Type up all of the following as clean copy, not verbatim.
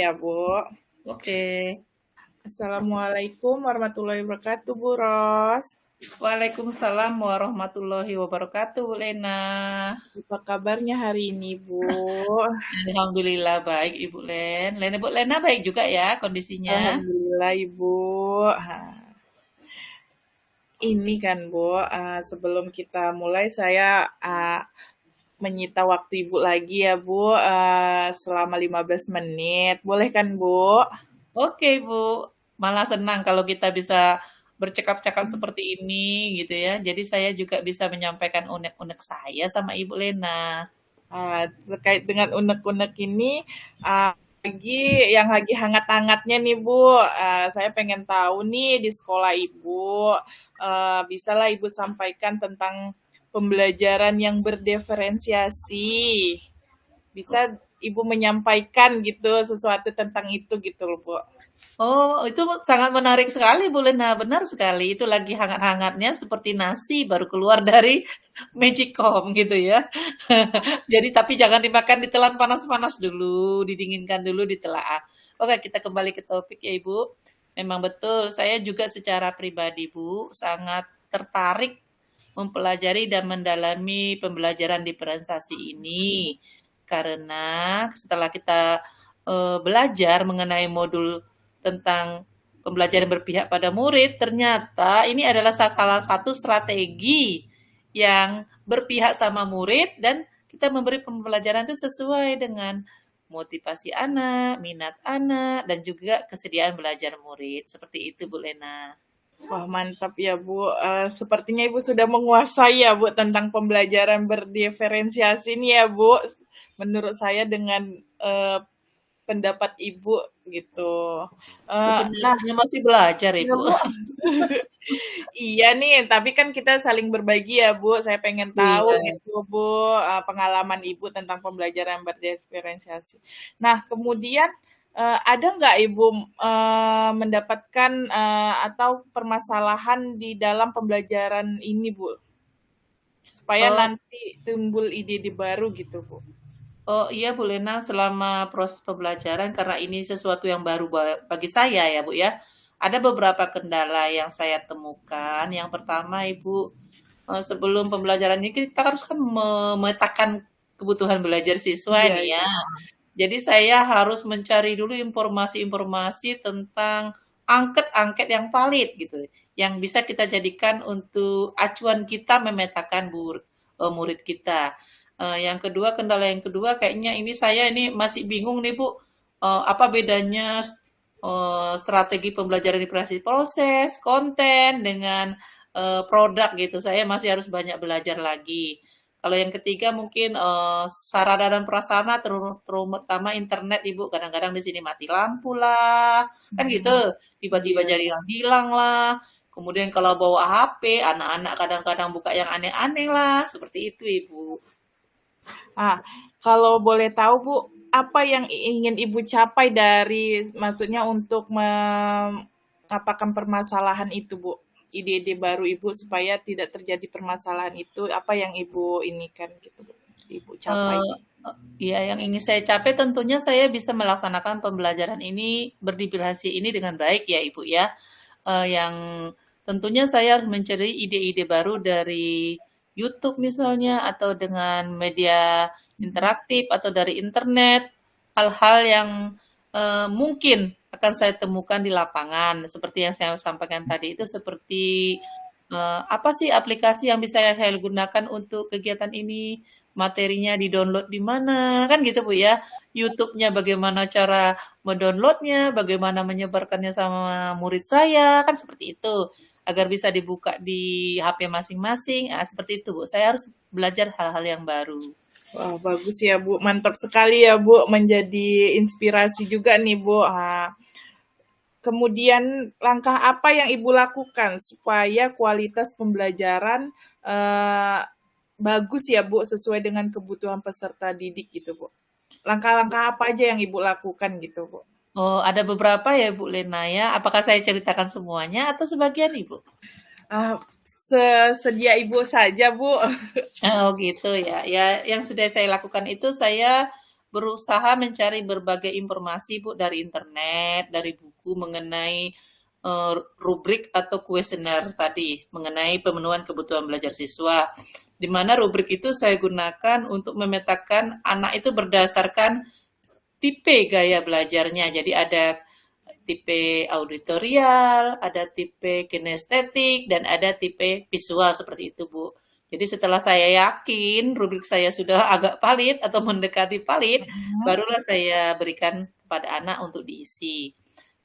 ya, Bu. Oke. Assalamualaikum warahmatullahi wabarakatuh, Bu Ros. Waalaikumsalam warahmatullahi wabarakatuh, Bu Lena. Apa kabarnya hari ini, Bu? Alhamdulillah baik, Ibu Len. Ibu Lena baik juga ya kondisinya? Alhamdulillah, Ibu. Ini kan, Bu, sebelum kita mulai saya menyita waktu Ibu lagi ya, Bu, selama 15 menit. Boleh kan, Bu? Oke, Bu. Malah senang kalau kita bisa bercakap-cakap seperti ini gitu ya. Jadi saya juga bisa menyampaikan unek-unek saya sama Ibu Lena. Terkait dengan unek-unek ini, lagi hangat-hangatnya nih Bu, saya pengen tahu nih di sekolah Ibu, bisalah Ibu sampaikan tentang pembelajaran yang berdiferensiasi. Bisa Ibu menyampaikan gitu sesuatu tentang itu gitu loh Bu. Oh, itu sangat menarik sekali, Bu Lena. Benar sekali. Itu lagi hangat-hangatnya seperti nasi baru keluar dari Magicom gitu ya. Jadi tapi jangan dimakan ditelan panas-panas dulu, didinginkan dulu ditelaah. Oke, kita kembali ke topik ya, Ibu. Memang betul, saya juga secara pribadi, Bu, sangat tertarik mempelajari dan mendalami pembelajaran diferensiasi ini. Karena setelah kita belajar mengenai modul tentang pembelajaran berpihak pada murid, ternyata ini adalah salah satu strategi yang berpihak sama murid dan kita memberi pembelajaran itu sesuai dengan motivasi anak, minat anak, dan juga kesediaan belajar murid. Seperti itu, Bu Lena. Wah mantap ya Bu, sepertinya Ibu sudah menguasai ya Bu tentang pembelajaran berdiferensiasi ini ya Bu. Menurut saya dengan pendapat Ibu gitu. Nah, Sebenarnya masih belajar, ya Ibu. Bu, iya nih, tapi kan kita saling berbagi ya Bu. Saya pengen tahu Iya. gitu Bu, pengalaman Ibu tentang pembelajaran berdiferensiasi. Nah, kemudian ada nggak Ibu mendapatkan atau permasalahan di dalam pembelajaran ini Bu, supaya Oh, nanti timbul ide-ide baru gitu Bu. oh iya Bu Lena, selama proses pembelajaran karena ini sesuatu yang baru bagi saya ya Bu ya. Ada beberapa kendala yang saya temukan. Yang pertama Ibu, sebelum pembelajaran ini kita harus kan memetakan kebutuhan belajar siswa Iya, nih iya. ya. Jadi saya harus mencari dulu informasi-informasi tentang angket-angket yang valid gitu, yang bisa kita jadikan untuk acuan kita memetakan murid kita. Yang kedua, kendala yang kedua kayaknya ini masih bingung nih Bu, apa bedanya strategi pembelajaran diferensiasi proses, konten dengan produk gitu. Saya masih harus banyak belajar lagi. Kalau yang ketiga mungkin sarana dan prasarana terutama internet Ibu. Kadang-kadang di sini mati lampu lah, kan gitu. Mhm. Tiba-tiba Iya. jaringan hilang lah. Kemudian kalau bawa HP, anak-anak kadang-kadang buka yang aneh-aneh lah. Seperti itu Ibu. Ah, kalau boleh tahu Bu, apa yang ingin Ibu capai dari maksudnya untuk mengatakan permasalahan itu Bu? Ide-ide baru Ibu supaya tidak terjadi permasalahan itu, apa yang Ibu inikan gitu Bu? Ibu capai. Eh, ya, yang ingin saya capai tentunya saya bisa melaksanakan pembelajaran ini berdurasi ini dengan baik ya Ibu ya. Yang tentunya saya harus mencari ide-ide baru dari YouTube misalnya atau dengan media interaktif atau dari internet, hal-hal yang mungkin akan saya temukan di lapangan. Seperti yang saya sampaikan tadi itu seperti apa sih aplikasi yang bisa saya gunakan untuk kegiatan ini? Materinya di-download di mana? Kan gitu Bu ya. YouTube-nya bagaimana cara mendownloadnya, bagaimana menyebarkannya sama murid saya, kan seperti itu. Agar bisa dibuka di HP masing-masing. Seperti itu Bu. Saya harus belajar hal-hal yang baru. Wah, bagus ya Bu, mantap sekali ya Bu, menjadi inspirasi juga nih Bu. Kemudian langkah apa yang Ibu lakukan supaya kualitas pembelajaran bagus ya Bu, sesuai dengan kebutuhan peserta didik gitu Bu? Langkah-langkah apa aja yang Ibu lakukan gitu Bu? Oh, ada beberapa ya Bu Lena ya. Apakah saya ceritakan semuanya atau sebagian Ibu? Ah, sedia Ibu saja Bu. Oh gitu ya. Ya, yang sudah saya lakukan itu saya berusaha mencari berbagai informasi Bu dari internet, dari buku mengenai rubrik atau kuesioner tadi mengenai pemenuhan kebutuhan belajar siswa. Di mana rubrik itu saya gunakan untuk memetakan anak itu berdasarkan tipe gaya belajarnya. Jadi ada tipe auditorial, ada tipe kinestetik, dan ada tipe visual seperti itu, Bu. Jadi setelah saya yakin rubrik saya sudah agak valid atau mendekati valid, Mhm. barulah saya berikan kepada anak untuk diisi.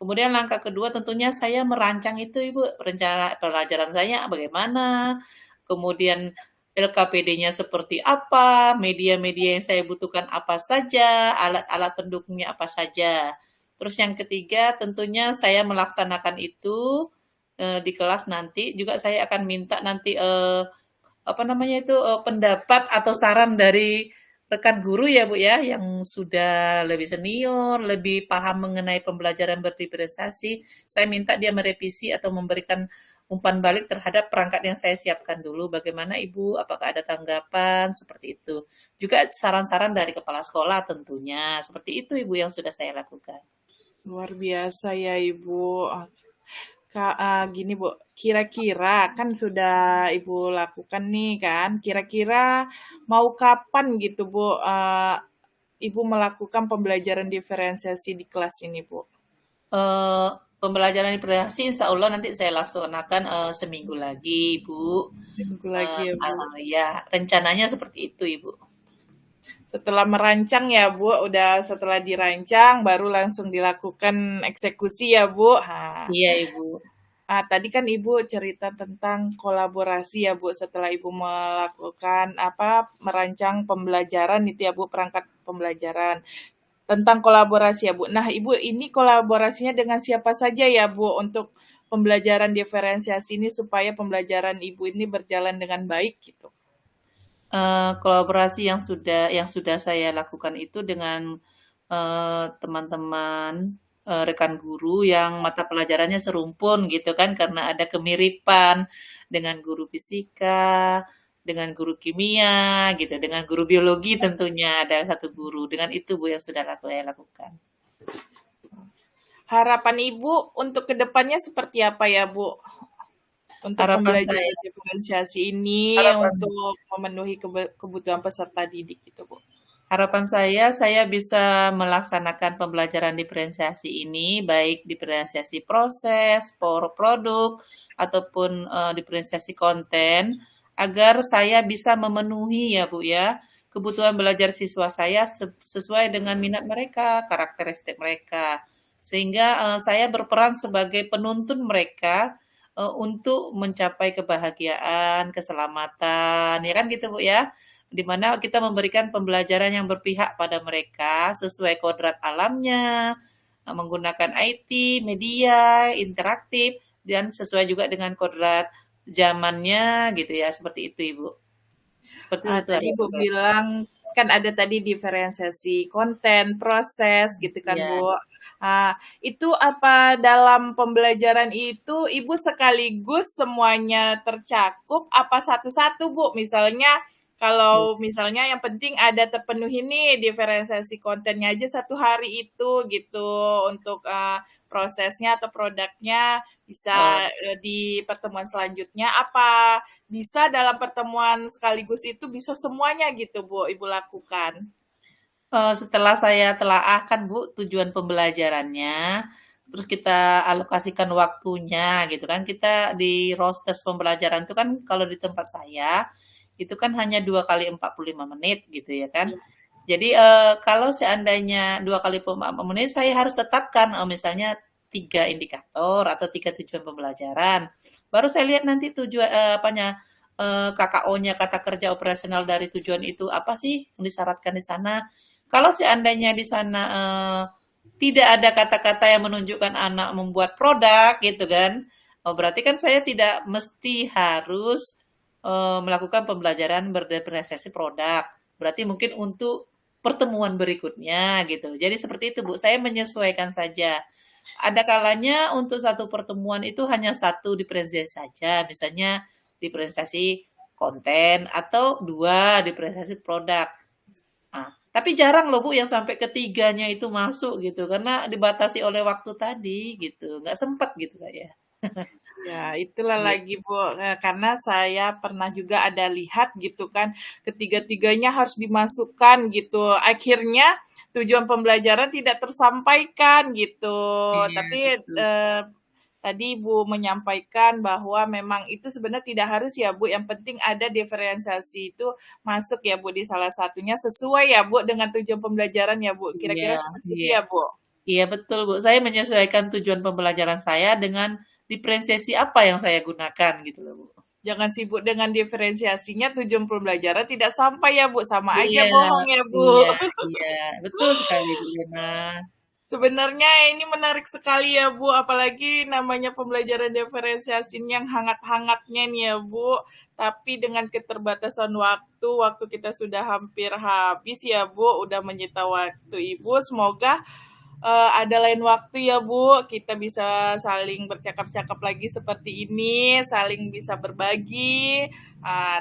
Kemudian langkah kedua tentunya saya merancang itu Ibu, rencana pelajaran saya bagaimana, kemudian LKPD-nya seperti apa, media-media yang saya butuhkan apa saja, alat-alat pendukungnya apa saja. Terus yang ketiga tentunya saya melaksanakan itu di kelas nanti juga saya akan minta nanti apa namanya itu pendapat atau saran dari rekan guru ya Bu ya yang sudah lebih senior, lebih paham mengenai pembelajaran berdiferensiasi. Saya minta dia merevisi atau memberikan umpan balik terhadap perangkat yang saya siapkan dulu. Bagaimana Ibu? Apakah ada tanggapan? Seperti itu. Juga saran-saran dari kepala sekolah tentunya. Seperti itu Ibu yang sudah saya lakukan. Luar biasa ya Ibu. Kak, gini Bu, kira-kira kan sudah Ibu lakukan nih kan, kira-kira mau kapan gitu Bu, Ibu melakukan pembelajaran diferensiasi di kelas ini Bu? Eee, Pembelajaran diferensiasi insya Allah nanti saya laksanakan, seminggu lagi, Bu. Seminggu lagi ya Bu. Ya, rencananya seperti itu, Ibu. Setelah merancang ya Bu, udah setelah dirancang baru langsung dilakukan eksekusi ya Bu. Iya, Ibu. Tadi kan Ibu cerita tentang kolaborasi ya Bu, setelah Ibu melakukan merancang pembelajaran itu ya Bu, perangkat pembelajaran. Tentang kolaborasi ya Bu. Nah Ibu ini kolaborasinya dengan siapa saja ya Bu untuk pembelajaran diferensiasi ini supaya pembelajaran Ibu ini berjalan dengan baik gitu? Kolaborasi yang sudah saya lakukan itu dengan, teman-teman, rekan guru yang mata pelajarannya serumpun gitu kan, karena ada kemiripan dengan guru fisika, dengan guru kimia gitu, dengan guru biologi tentunya ada satu guru, dengan itu Bu yang sudah saya lakukan. Harapan Ibu untuk kedepannya seperti apa ya Bu? Untuk Harapan saya pembelajaran diferensiasi ini harapan untuk memenuhi kebutuhan peserta didik gitu Bu. Harapan saya bisa melaksanakan pembelajaran diferensiasi ini, baik diferensiasi proses, produk, ataupun diferensiasi konten, agar saya bisa memenuhi ya Bu ya, kebutuhan belajar siswa saya sesuai dengan minat mereka, karakteristik mereka. Sehingga saya berperan sebagai penuntun mereka untuk mencapai kebahagiaan, keselamatan, ya kan gitu Bu ya di mana kita memberikan pembelajaran yang berpihak pada mereka sesuai kodrat alamnya, menggunakan IT, media, interaktif, dan sesuai juga dengan kodrat zamannya gitu ya, seperti itu Ibu. Seperti itu Tadi Ibu harapan saya. bilang kan ada tadi diferensiasi konten, proses gitu kan Iya. Bu. Itu apa dalam pembelajaran itu Ibu sekaligus semuanya tercakup apa satu-satu Bu? Misalnya kalau misalnya yang penting ada terpenuhi nih diferensiasi kontennya aja satu hari itu gitu untuk prosesnya atau produknya bisa Oh, di pertemuan selanjutnya apa bisa dalam pertemuan sekaligus itu bisa semuanya gitu Bu, Ibu lakukan? Setelah saya telaah kan Bu, tujuan pembelajarannya, terus kita alokasikan waktunya gitu kan. Kita di roastes pembelajaran itu kan kalau di tempat saya, itu kan hanya 2 kali 45 menit gitu ya kan. Iya. Jadi, kalau seandainya 2 kali 45 menit saya harus tetapkan, misalnya 3 indikator atau 3 tujuan pembelajaran. Baru saya lihat nanti tujuan KKO-nya, kata kerja operasional dari tujuan itu apa sih yang disyaratkan di sana. Kalau seandainya di sana tidak ada kata-kata yang menunjukkan anak membuat produk gitu kan, berarti kan saya tidak mesti harus melakukan pembelajaran berdiferensiasi produk. Berarti mungkin untuk pertemuan berikutnya gitu. Jadi seperti itu Bu, saya menyesuaikan saja. Ada kalanya untuk satu pertemuan itu hanya satu diferensiasi saja, misalnya diferensiasi konten atau 2 diferensiasi produk. Nah, Tapi jarang loh Bu yang sampai ketiganya itu masuk gitu, karena dibatasi oleh waktu tadi gitu, nggak sempet gitu Kak ya. Ya, itulah Iya, lagi, Bu, karena saya pernah juga ada lihat gitu kan, ketiga-tiganya harus dimasukkan gitu. Akhirnya tujuan pembelajaran tidak tersampaikan gitu. iya Tapi betul. tadi Ibu menyampaikan bahwa memang itu sebenarnya tidak harus ya, Bu. Yang penting ada diferensiasi itu masuk ya, Bu, di salah satunya sesuai ya, Bu, dengan tujuan pembelajaran ya, Bu. Iya, Kira-kira seperti itu iya. ya, Bu? Iya betul Bu, saya menyesuaikan tujuan pembelajaran saya dengan diferensiasi apa yang saya gunakan gitu loh Bu. Jangan sibuk dengan diferensiasinya, tujuan pembelajaran tidak sampai ya, Bu. Sama aja Iya, bohong ya, Bu. iya, iya, betul sekali Bu Lena. Sebenarnya ini menarik sekali ya, Bu. Apalagi namanya pembelajaran diferensiasi yang hangat-hangatnya nih ya, Bu. Tapi dengan keterbatasan waktu, waktu kita sudah hampir habis ya, Bu. Udah menyita waktu Ibu. Semoga ada lain waktu ya Bu, kita bisa saling bercakap-cakap lagi seperti ini, saling bisa berbagi.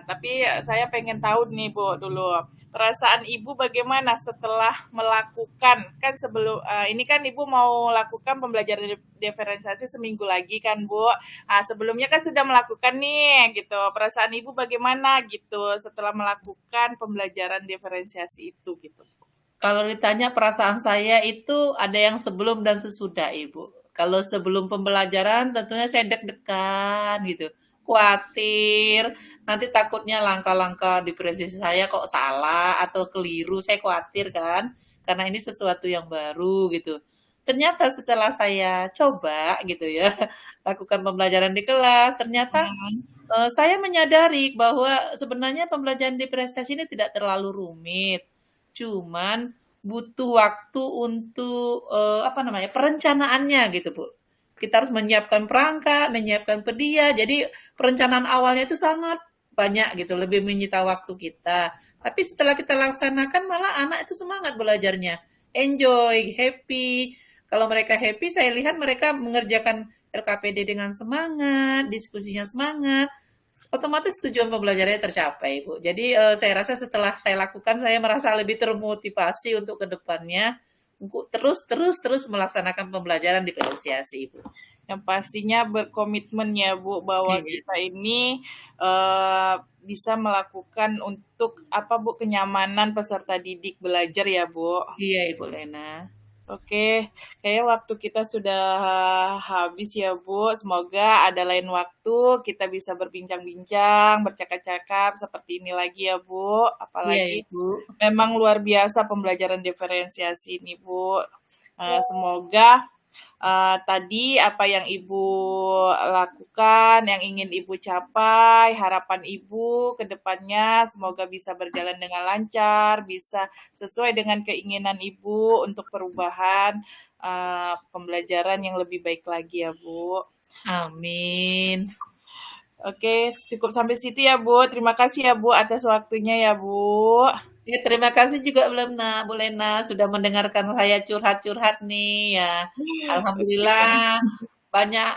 Tapi saya pengen tahu nih Bu dulu, perasaan Ibu bagaimana setelah melakukan, kan sebelum ini kan Ibu mau lakukan pembelajaran diferensiasi seminggu lagi kan Bu. Sebelumnya kan sudah melakukan nih gitu, perasaan Ibu bagaimana gitu setelah melakukan pembelajaran diferensiasi itu gitu. Kalau ditanya perasaan saya itu ada yang sebelum dan sesudah Ibu. Kalau sebelum pembelajaran tentunya saya deg-degan gitu. Khawatir, nanti takutnya langkah-langkah diferensiasi saya kok salah atau keliru, saya khawatir kan. Karena ini sesuatu yang baru gitu. Ternyata setelah saya coba gitu ya, lakukan pembelajaran di kelas, ternyata Hmm. saya menyadari bahwa sebenarnya pembelajaran diferensiasi ini tidak terlalu rumit. Cuman butuh waktu untuk, apa namanya, perencanaannya gitu, Bu. Kita harus menyiapkan perangkat, menyiapkan pedia, jadi perencanaan awalnya itu sangat banyak gitu, lebih menyita waktu kita. Tapi setelah kita laksanakan malah anak itu semangat belajarnya, enjoy, happy. Kalau mereka happy, saya lihat mereka mengerjakan LKPD dengan semangat, diskusinya semangat, otomatis tujuan pembelajarannya tercapai, Bu. Jadi saya rasa setelah saya lakukan, saya merasa lebih termotivasi untuk ke depannya, untuk terus melaksanakan pembelajaran diferensiasi, Bu. Yang pastinya berkomitmen ya Bu, bahwa Iya, kita ini bisa melakukan untuk apa Bu, kenyamanan peserta didik belajar ya Bu. iya Ibu Lena. Oke, kayaknya waktu kita sudah habis ya Bu. Semoga ada lain waktu kita bisa berbincang-bincang, bercakap-cakap seperti ini lagi ya Bu. Iya Apalagi Ibu. memang luar biasa pembelajaran diferensiasi ini Bu. Semoga tadi apa yang Ibu lakukan, yang ingin Ibu capai, harapan Ibu ke depannya semoga bisa berjalan dengan lancar, bisa sesuai dengan keinginan Ibu untuk perubahan pembelajaran yang lebih baik lagi ya Bu. Amin. Oke, cukup sampai situ ya Bu. Terima kasih ya Bu atas waktunya ya Bu. Ya, terima kasih juga Bu Lena sudah mendengarkan saya curhat-curhat nih ya. Oke. Alhamdulillah banyak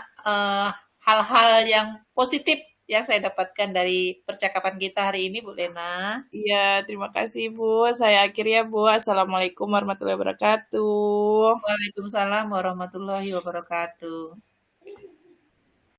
hal-hal yang positif yang saya dapatkan dari percakapan kita hari ini, Bu Lena. Iya, terima kasih Bu. Saya akhiri ya Bu. Assalamualaikum warahmatullahi wabarakatuh. Waalaikumsalam warahmatullahi wabarakatuh.